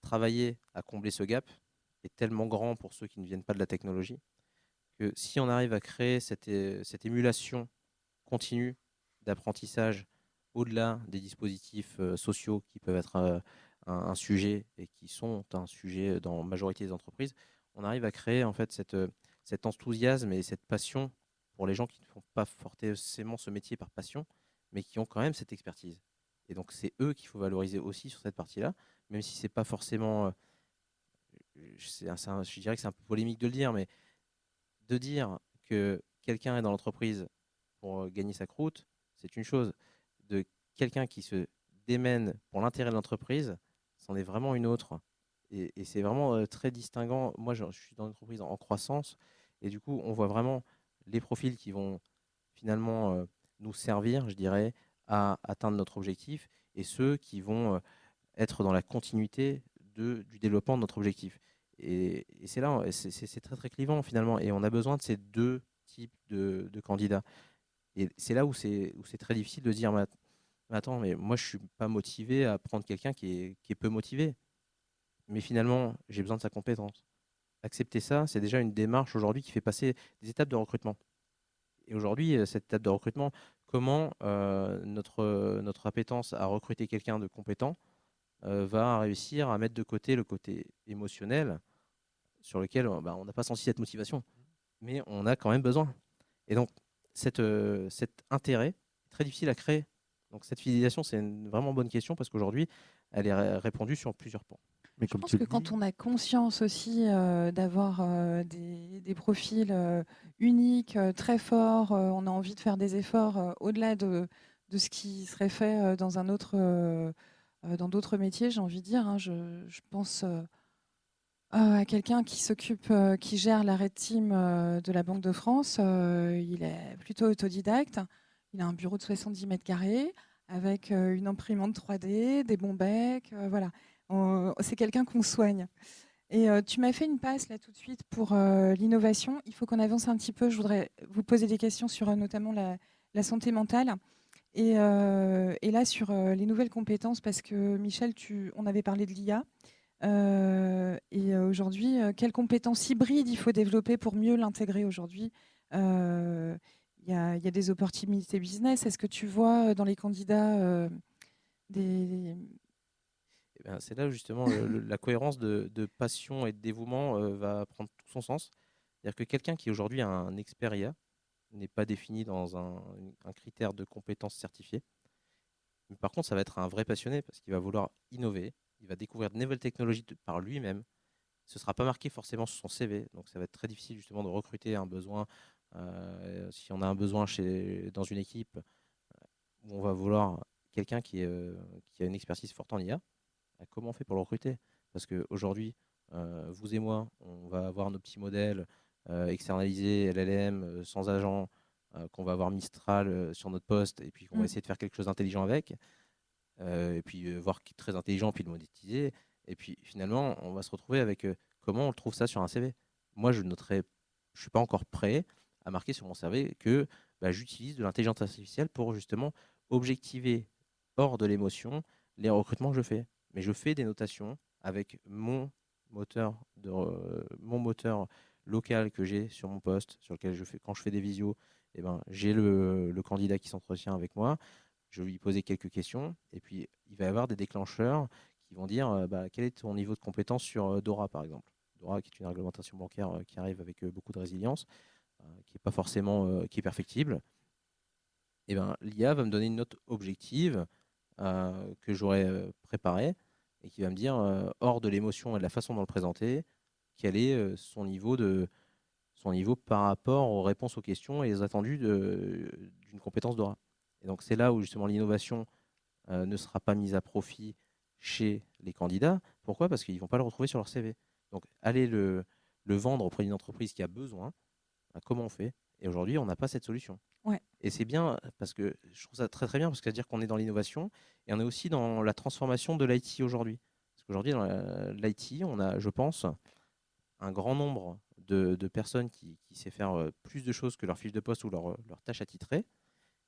travailler à combler ce gap est tellement grand pour ceux qui ne viennent pas de la technologie que si on arrive à créer cette émulation continue d'apprentissage au-delà des dispositifs sociaux qui peuvent être un sujet et qui sont un sujet dans la majorité des entreprises, on arrive à créer en fait cet enthousiasme et cette passion pour les gens qui ne font pas forcément ce métier par passion, mais qui ont quand même cette expertise. Et donc c'est eux qu'il faut valoriser aussi sur cette partie-là, même si c'est pas forcément, je dirais que c'est un peu polémique de le dire, mais de dire que quelqu'un est dans l'entreprise pour gagner sa croûte, c'est une chose. De quelqu'un qui se démène pour l'intérêt de l'entreprise, c'en est vraiment une autre. Et c'est vraiment très distinguant. Moi, je suis dans une entreprise en croissance et du coup, on voit vraiment les profils qui vont finalement nous servir, je dirais, à atteindre notre objectif et ceux qui vont être dans la continuité du développement de notre objectif. Et c'est là, c'est très très clivant finalement. Et on a besoin de ces deux types de candidats. Et c'est là où c'est très difficile de dire, mais attends, mais moi je suis pas motivé à prendre quelqu'un qui est peu motivé. Mais finalement, j'ai besoin de sa compétence. Accepter ça, c'est déjà une démarche aujourd'hui qui fait passer des étapes de recrutement. Et aujourd'hui, cette étape de recrutement, comment notre appétence à recruter quelqu'un de compétent va réussir à mettre de côté le côté émotionnel sur lequel on n'a pas senti cette motivation, mais on a quand même besoin. Et donc, cet intérêt est très difficile à créer. Donc, cette fidélisation, c'est une vraiment bonne question parce qu'aujourd'hui, elle est répondue sur plusieurs points. Mais Je comme pense tu que le quand dis, on a conscience aussi d'avoir des profils uniques, très forts, on a envie de faire des efforts au-delà de ce qui serait fait dans d'autres métiers, j'ai envie de dire. Hein. Je pense à quelqu'un qui s'occupe, qui gère la red team de la Banque de France. Il est plutôt autodidacte. Il a un bureau de 70 mètres carrés avec une imprimante 3D, des bons becs. Voilà. C'est quelqu'un qu'on soigne. Et tu m'as fait une passe là tout de suite pour l'innovation. Il faut qu'on avance un petit peu. Je voudrais vous poser des questions sur notamment la santé mentale. Et là, sur les nouvelles compétences, parce que Michel, on avait parlé de l'IA. Aujourd'hui, quelles compétences hybrides il faut développer pour mieux l'intégrer aujourd'hui? Il y a des opportunités business. Est-ce que tu vois dans les candidats des... Eh ben, c'est là où justement la cohérence de passion et de dévouement va prendre tout son sens. C'est-à-dire que quelqu'un qui aujourd'hui a un expert IA n'est pas défini dans un critère de compétence certifiée. Mais par contre, ça va être un vrai passionné parce qu'il va vouloir innover, il va découvrir de nouvelles technologies par lui-même. Ce ne sera pas marqué forcément sur son CV, donc ça va être très difficile justement de recruter un besoin. Si on a un besoin dans une équipe où on va vouloir quelqu'un qui a une expertise forte en IA, comment on fait pour le recruter? Parce qu'aujourd'hui, vous et moi, on va avoir nos petits modèles externalisés, LLM, sans agent, qu'on va avoir Mistral sur notre poste, et puis qu'on va Mm. essayer de faire quelque chose d'intelligent avec, et puis voir qui est très intelligent, puis le monétiser. Et puis finalement, on va se retrouver avec comment on trouve ça sur un CV. Moi, je ne suis pas encore prêt à marquer sur mon CV que j'utilise de l'intelligence artificielle pour justement objectiver hors de l'émotion les recrutements que je fais. Mais je fais des notations avec mon moteur local que j'ai sur mon poste, sur lequel quand je fais des visios, eh ben, j'ai le candidat qui s'entretient avec moi. Je vais lui poser quelques questions et puis il va y avoir des déclencheurs qui vont dire quel est ton niveau de compétence sur Dora par exemple. Dora qui est une réglementation bancaire qui arrive avec beaucoup de résilience, qui n'est pas forcément qui est perfectible. Et ben, l'IA va me donner une note objective que j'aurais préparée et qui va me dire hors de l'émotion et de la façon dont le présenter, quel est son niveau par rapport aux réponses aux questions et les attendus d'une compétence Dora. Et donc c'est là où justement l'innovation ne sera pas mise à profit chez les candidats. Pourquoi? Parce qu'ils ne vont pas le retrouver sur leur CV. Donc, allez le vendre auprès d'une entreprise qui a besoin. Comment on fait? Et aujourd'hui, on n'a pas cette solution. Ouais. Et c'est bien parce que je trouve ça très très bien parce que c'est-à-dire qu'on est dans l'innovation et on est aussi dans la transformation de l'IT aujourd'hui. Parce qu'aujourd'hui, dans l'IT, on a, je pense, un grand nombre de personnes qui sait faire plus de choses que leur fiche de poste ou leur tâche attitrée,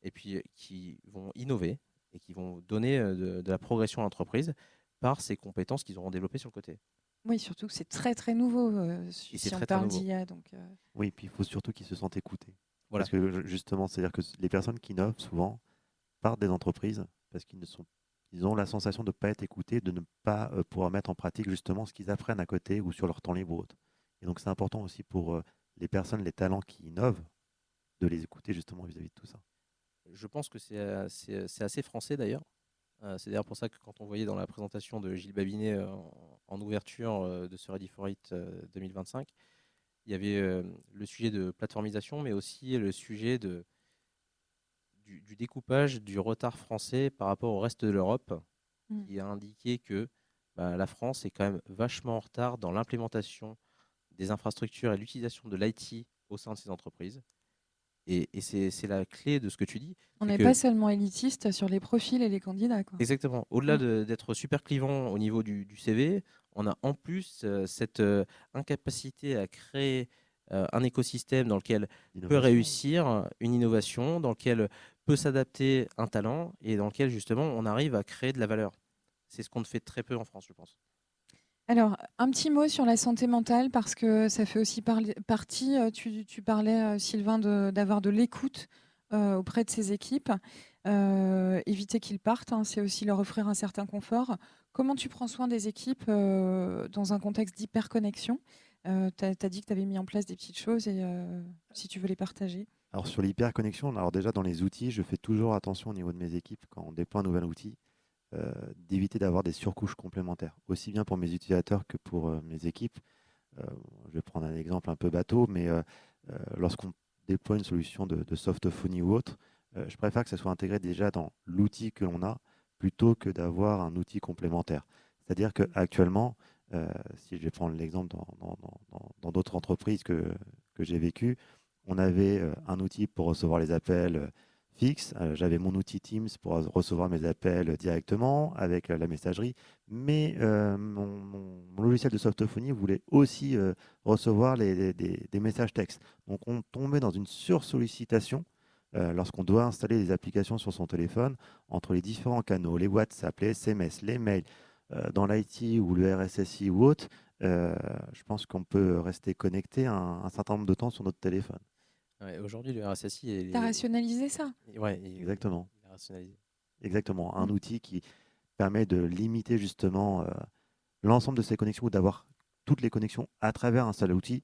et puis qui vont innover et qui vont donner de la progression à l'entreprise par ces compétences qu'ils auront développées sur le côté. Oui, surtout que c'est très très nouveau Et c'est si on très très parle nouveau. d'IA. Donc, Oui, puis il faut surtout qu'ils se sentent écoutés. Voilà. Parce que justement, c'est-à-dire que les personnes qui innovent souvent partent des entreprises parce ils ont la sensation de ne pas être écoutés, de ne pas pouvoir mettre en pratique justement ce qu'ils apprennent à côté ou sur leur temps libre ou autre. Et donc c'est important aussi pour les personnes, les talents qui innovent, de les écouter justement vis-à-vis de tout ça. Je pense que c'est assez français d'ailleurs. C'est d'ailleurs pour ça que quand on voyait dans la présentation de Gilles Babinet en ouverture de ce Ready for It 2025, il y avait le sujet de plateformisation, mais aussi le sujet du découpage du retard français par rapport au reste de l'Europe, Mm. qui a indiqué que la France est quand même vachement en retard dans l'implémentation des infrastructures et l'utilisation de l'IT au sein de ces entreprises. Et c'est la clé de ce que tu dis. On C'est n'est que, pas seulement élitiste sur les profils et les candidats, quoi. exactement, au-delà Mm. d'être super clivant au niveau du CV, on a en plus cette incapacité à créer un écosystème dans lequel peut L'innovation, réussir une innovation, dans lequel peut s'adapter un talent et dans lequel justement on arrive à créer de la valeur. C'est ce qu'on ne fait très peu en France, je pense. Alors, un petit mot sur la santé mentale, parce que ça fait aussi partie, tu parlais, Sylvain, d'avoir de l'écoute auprès de ses équipes. Éviter qu'ils partent, hein, c'est aussi leur offrir un certain confort. Comment tu prends soin des équipes dans un contexte d'hyperconnexion? Tu as dit que tu avais mis en place des petites choses et si tu veux les partager. alors sur l'hyperconnexion, alors déjà dans les outils, je fais toujours attention au niveau de mes équipes quand on déploie un nouvel outil, d'éviter d'avoir des surcouches complémentaires, aussi bien pour mes utilisateurs que pour mes équipes. Euh, je vais prendre un exemple un peu bateau, mais lorsqu'on déploie une solution de softophonie ou autre, je préfère que ça soit intégré déjà dans l'outil que l'on a plutôt que d'avoir un outil complémentaire. C'est-à-dire qu'actuellement, si je vais prendre l'exemple dans d'autres entreprises que j'ai vécues, on avait un outil pour recevoir les appels fixes. J'avais mon outil Teams pour recevoir mes appels directement avec la messagerie. Mais mon logiciel de softophonie voulait aussi recevoir des messages textes. Donc on tombait dans une sursollicitation lorsqu'on doit installer des applications sur son téléphone entre les différents canaux, les WhatsApp, les SMS, les mails, dans l'IT ou le RSSI ou autre. Je pense qu'on peut rester connecté un certain nombre de temps sur notre téléphone. Ouais, aujourd'hui, le RSSI Tu as rationalisé ça? ouais, Exactement. il est rationalisé. Exactement. Un Mm. outil qui permet de limiter justement l'ensemble de ces connexions ou d'avoir toutes les connexions à travers un seul outil.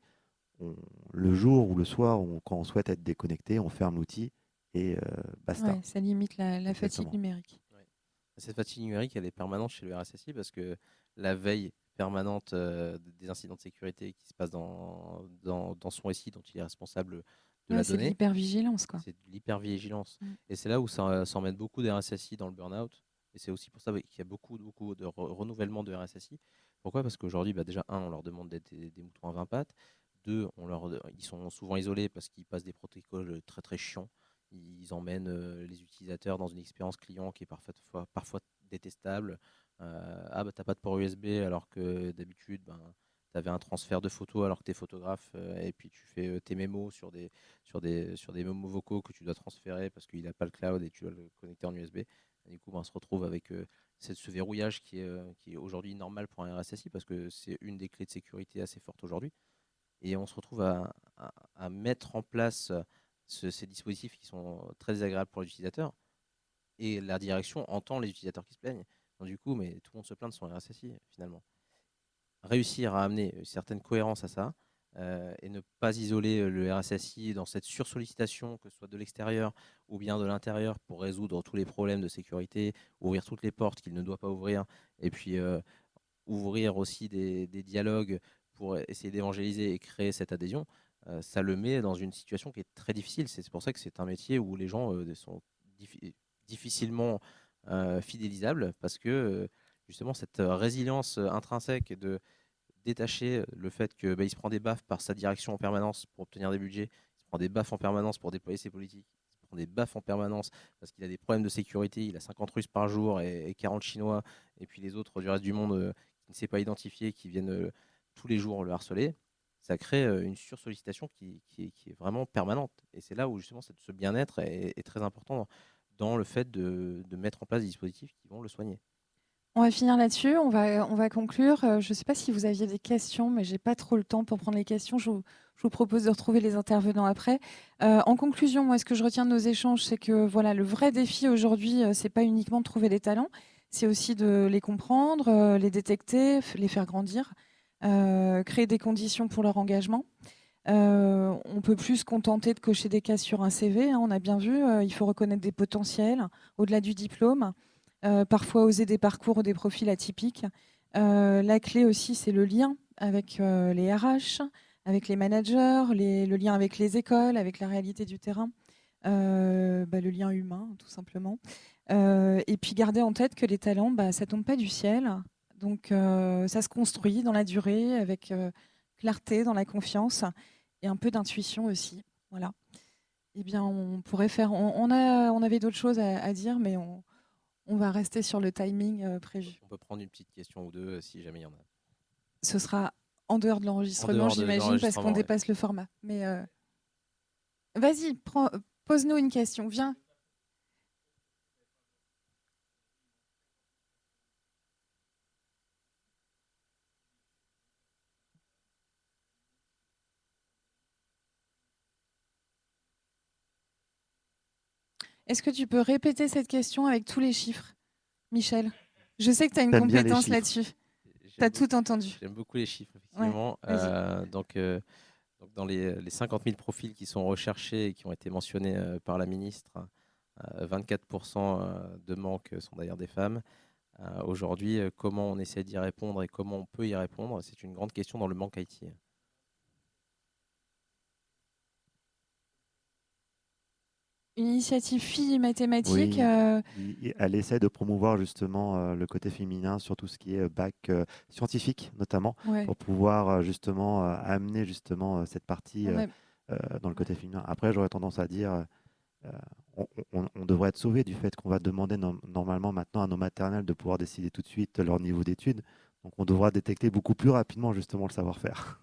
Le jour ou le soir, quand on souhaite être déconnecté, on ferme l'outil et basta. Ouais, ça limite la fatigue Exactement. numérique. Ouais. Cette fatigue numérique, elle est permanente chez le RSSI parce que la veille permanente des incidents de sécurité qui se passent dans son SI dont il est responsable de Ouais, la c'est de donnée, l'hypervigilance, quoi. c'est de l'hypervigilance. Mm. Et c'est là où ça emmène beaucoup de RSSI dans le burn-out. Et c'est aussi pour ça qu'il y a beaucoup de renouvellement de RSSI. Pourquoi? Parce qu'aujourd'hui, déjà, on leur demande d'être des moutons à 20 pattes. Deux, ils sont souvent isolés parce qu'ils passent des protocoles très très chiants. Ils emmènent les utilisateurs dans une expérience client qui est parfois détestable. T'as pas de port USB alors que d'habitude, tu avais un transfert de photos alors que tu es photographe et puis tu fais tes mémos sur des mémos vocaux que tu dois transférer parce qu'il n'a pas le cloud et tu dois le connecter en USB. Et du coup, on se retrouve avec ce verrouillage qui est aujourd'hui normal pour un RSSI parce que c'est une des clés de sécurité assez fortes aujourd'hui. Et on se retrouve à mettre en place ces dispositifs qui sont très désagréables pour l'utilisateur. Et la direction entend les utilisateurs qui se plaignent. Donc, du coup, mais tout le monde se plaint de son RSSI finalement. Réussir à amener une certaine cohérence à ça et ne pas isoler le RSSI dans cette sursollicitation, que ce soit de l'extérieur ou bien de l'intérieur, pour résoudre tous les problèmes de sécurité, ouvrir toutes les portes qu'il ne doit pas ouvrir, et puis ouvrir aussi des dialogues pour essayer d'évangéliser et créer cette adhésion, ça le met dans une situation qui est très difficile. C'est pour ça que c'est un métier où les gens sont difficilement fidélisables parce que justement cette résilience intrinsèque de détacher le fait que il se prend des baffes par sa direction en permanence pour obtenir des budgets, il se prend des baffes en permanence pour déployer ses politiques, il se prend des baffes en permanence parce qu'il a des problèmes de sécurité, il a 50 Russes par jour et 40 Chinois, et puis les autres du reste du monde qui ne s'est pas identifié, qui viennent tous les jours le harceler. Ça crée une sursollicitation qui est vraiment permanente. Et c'est là où justement ce bien-être est très important dans le fait de mettre en place des dispositifs qui vont le soigner. On va finir là-dessus, on va conclure. Je ne sais pas si vous aviez des questions, mais j'ai pas trop le temps pour prendre les questions. Je vous propose de retrouver les intervenants après. En conclusion, moi, ce que je retiens de nos échanges, c'est que voilà, le vrai défi aujourd'hui, c'est pas uniquement de trouver des talents, c'est aussi de les comprendre, les détecter, les faire grandir, créer des conditions pour leur engagement. On peut plus se contenter de cocher des cases sur un CV, hein, on a bien vu, il faut reconnaître des potentiels au-delà du diplôme. Parfois oser des parcours ou des profils atypiques. La clé aussi, c'est le lien avec les RH, avec les managers, le lien avec les écoles, avec la réalité du terrain, le lien humain, tout simplement. Et puis garder en tête que les talents, ça ne tombe pas du ciel. Donc ça se construit dans la durée, avec clarté, dans la confiance et un peu d'intuition aussi. Voilà. Eh bien, on pourrait faire. On avait d'autres choses à dire, mais on va rester sur le timing prévu. On peut prendre une petite question ou deux si jamais il y en a. Ce sera en dehors de l'enregistrement, j'imagine, parce qu'on dépasse le format. Mais vas-y, pose-nous une question. Viens. Est-ce que tu peux répéter cette question avec tous les chiffres, Michel? Je sais que tu as une compétence là-dessus. Tu as tout entendu. J'aime beaucoup les chiffres, effectivement. Ouais, donc, dans les 50 000 profils qui sont recherchés et qui ont été mentionnés par la ministre, 24% de manque sont d'ailleurs des femmes. Aujourd'hui, comment on essaie d'y répondre et comment on peut y répondre, c'est une grande question dans le manque IT. Une initiative filles mathématiques. Oui, elle essaie de promouvoir justement le côté féminin sur tout ce qui est bac scientifique notamment, Ouais. pour pouvoir justement amener justement cette partie dans le côté féminin. Après, j'aurais tendance à dire on devrait être sauvé du fait qu'on va demander normalement maintenant à nos maternelles de pouvoir décider tout de suite leur niveau d'études. Donc on devra détecter beaucoup plus rapidement justement le savoir-faire.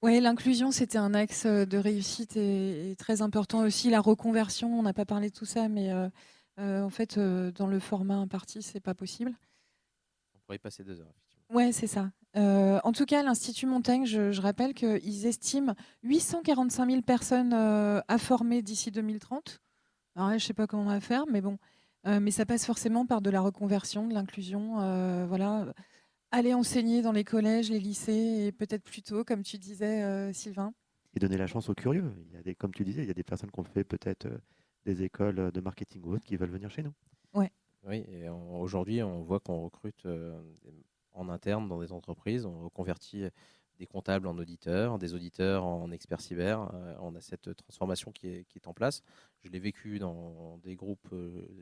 Oui, l'inclusion, c'était un axe de réussite et très important aussi. La reconversion, on n'a pas parlé de tout ça, mais en fait, dans le format imparti, c'est pas possible. On pourrait y passer 2 heures, effectivement. Oui, c'est ça. En tout cas, l'Institut Montaigne, je rappelle qu'ils estiment 845 000 personnes à former d'ici 2030. Alors là, je ne sais pas comment on va faire, mais bon. Mais ça passe forcément par de la reconversion, de l'inclusion. Voilà. Aller enseigner dans les collèges, les lycées, et peut-être plus tôt, comme tu disais, Sylvain. Et donner la chance aux curieux. Il y a des, comme tu disais, il y a des personnes qui ont fait peut-être des écoles de marketing ou autres qui veulent venir chez nous. Ouais. Oui, et aujourd'hui, on voit qu'on recrute en interne dans des entreprises, on reconvertit des comptables en auditeurs, des auditeurs en experts cyber. On a cette transformation qui est en place. Je l'ai vécu dans des groupes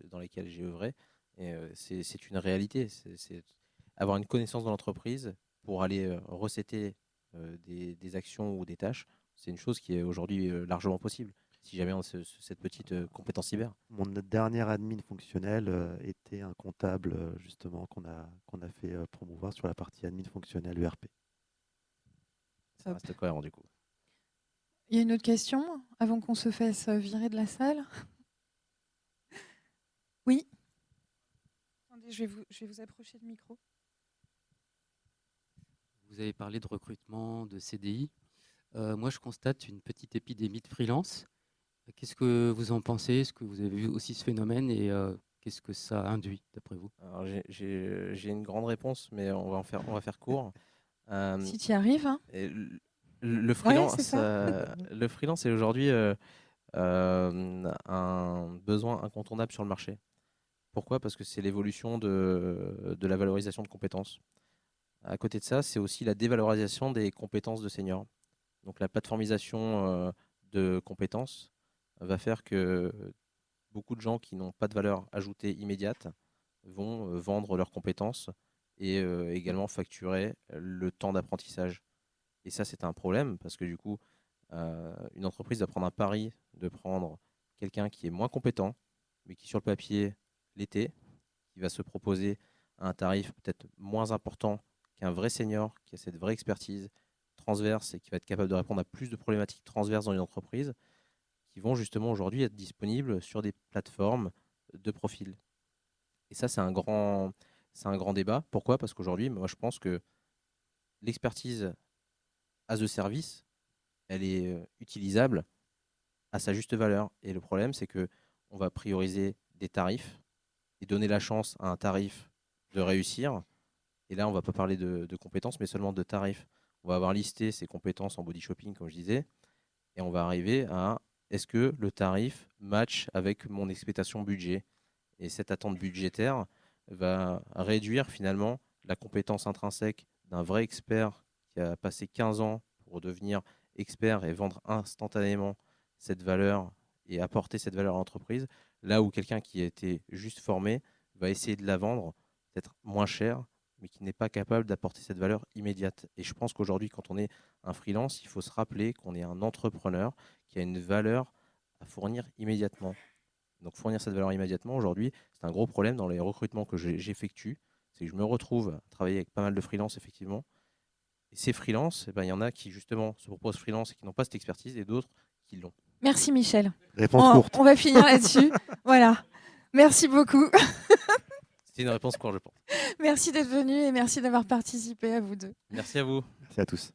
dans lesquels j'ai œuvré, et c'est une réalité. C'est avoir une connaissance de l'entreprise pour aller recéter des actions ou des tâches. C'est une chose qui est aujourd'hui largement possible, si jamais on a cette petite compétence cyber. Mon dernier admin fonctionnel était un comptable justement qu'on a fait promouvoir sur la partie admin fonctionnel ERP. Ça reste cohérent du coup. Il y a une autre question avant qu'on se fasse virer de la salle? Oui. Attendez, je vais vous approcher le micro. Vous avez parlé de recrutement, de CDI. Moi, je constate une petite épidémie de freelance. Qu'est-ce que vous en pensez? Est-ce que vous avez vu aussi ce phénomène et qu'est-ce que ça induit, d'après vous? Alors, j'ai une grande réponse, mais on va faire court. Si tu y arrives. Hein. Et le freelance, c'est ça. le freelance est aujourd'hui un besoin incontournable sur le marché. Pourquoi? Parce que c'est l'évolution de la valorisation de compétences. À côté de ça, c'est aussi la dévalorisation des compétences de seniors. Donc la plateformisation de compétences va faire que beaucoup de gens qui n'ont pas de valeur ajoutée immédiate vont vendre leurs compétences et également facturer le temps d'apprentissage. Et ça, c'est un problème parce que du coup, une entreprise va prendre un pari de prendre quelqu'un qui est moins compétent, mais qui sur le papier l'était, qui va se proposer à un tarif peut-être moins important qu'un vrai senior, qui a cette vraie expertise transverse et qui va être capable de répondre à plus de problématiques transverses dans une entreprise, qui vont justement aujourd'hui être disponibles sur des plateformes de profil. Et ça, c'est un grand débat. Pourquoi ? Parce qu'aujourd'hui, moi, je pense que l'expertise as a service, elle est utilisable à sa juste valeur. Et le problème, c'est qu'on va prioriser des tarifs et donner la chance à un tarif de réussir. Et là, on ne va pas parler de compétences, mais seulement de tarifs. On va avoir listé ses compétences en body shopping, comme je disais, et on va arriver à est-ce que le tarif match avec mon expectation budget ? Et cette attente budgétaire va réduire finalement la compétence intrinsèque d'un vrai expert qui a passé 15 ans pour devenir expert et vendre instantanément cette valeur et apporter cette valeur à l'entreprise, là où quelqu'un qui a été juste formé va essayer de la vendre peut-être moins cher, mais qui n'est pas capable d'apporter cette valeur immédiate. Et je pense qu'aujourd'hui, quand on est un freelance, il faut se rappeler qu'on est un entrepreneur qui a une valeur à fournir immédiatement. Donc fournir cette valeur immédiatement, aujourd'hui, c'est un gros problème dans les recrutements que j'effectue. C'est que je me retrouve à travailler avec pas mal de freelances, effectivement. Et ces freelances, il y en a qui, justement, se proposent freelance et qui n'ont pas cette expertise, et d'autres qui l'ont. Merci Michel. Réponse courte. On va finir là-dessus. Voilà. Merci beaucoup. C'était une réponse courte, je pense. Merci d'être venu et merci d'avoir participé à vous deux. Merci à vous. Merci à tous.